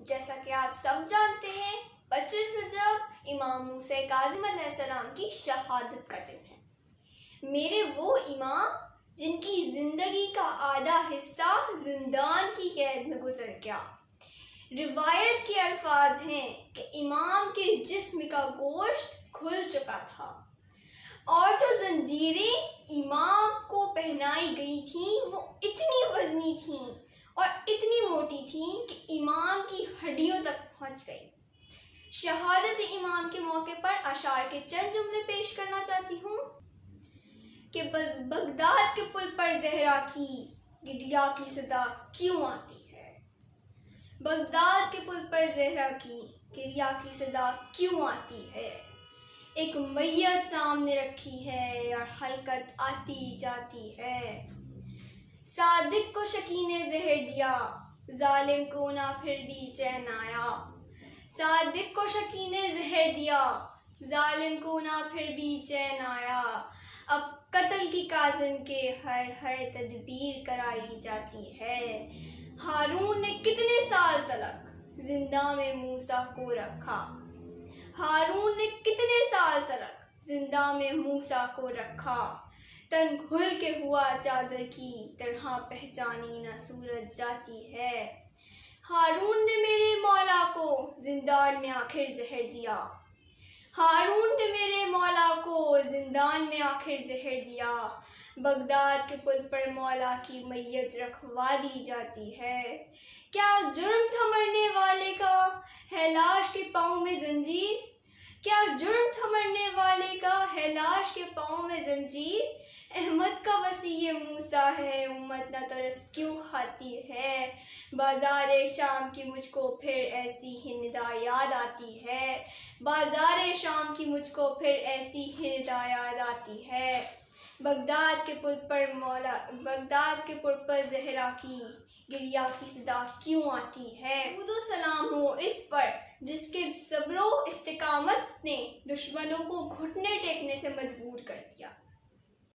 جیسا کہ آپ سب جانتے ہیں، 25 رجب امام موسیٰ کاظم علیہ السلام کی شہادت کا دن ہے۔ میرے وہ امام جن کی زندگی کا آدھا حصہ زندان کی قید میں گزر گیا۔ روایت کے الفاظ ہیں کہ امام کے جسم کا گوشت کھل چکا تھا اور جو زنجیریں امام کو پہنائی گئی تھیں وہ اتنی وزنی تھیں اور اتنی موٹی تھیں کہ امام کی ہڈیوں تک پہنچ گئی۔ شہادت امام کے موقع پر اشعار کے چند جملے پیش کرنا چاہتی ہوں کہ بغداد کے پل پر زہرا کی گڈیا کی صدا کیوں آتی ہے؟ بغداد کے پل پر زہرا کی گڈیا کی صدا کیوں آتی ہے؟ ایک میت سامنے رکھی ہے اور حلقت آتی جاتی ہے۔ صادق کو شکی نے زہر دیا، ظالم کو نہ پھر بھی چین آیا۔ صادق کو شکی نے زہر دیا، ظالم کو نہ پھر بھی چین آیا۔ اب قتل کی کاظم کے ہر تدبیر کرائی جاتی ہے۔ ہارون نے کتنے سال تلک زندہ میں موسیٰ کو رکھا؟ ہارون نے کتنے سال تلک زندہ میں موسیٰ کو رکھا؟ تن کھل کے ہوا چادر کی طرح پہچانی نہ صورت جاتی ہے۔ ہارون نے میرے مولا کو زندان میں آخر زہر دیا۔ ہارون نے میرے مولا کو زندان میں آخر زہر دیا۔ بغداد کے پل پر مولا کی میت رکھوا دی جاتی ہے۔ کیا جرم تھا مرنے والے کا ہے لاش کے پاؤں میں زنجیر؟ کیا جرم تھا مرنے والے کا ہے لاش کے پاؤں میں زنجیر؟ احمد کا وصی موسیٰ ہے، امت نہ ترس کیوں کھاتی ہے؟ بازار شام کی مجھ کو پھر ایسی ہی ندا یاد آتی ہے۔ بازار شام کی مجھ کو پھر ایسی ہی ندا یاد آتی ہے۔ بغداد کے پل پر زہرا کی گڈیا کی صدا کیوں آتی ہے؟ درود و سلام ہو اس پر جس کے صبر و استقامت نے دشمنوں کو گھٹنے ٹیکنے سے مجبور کر دیا۔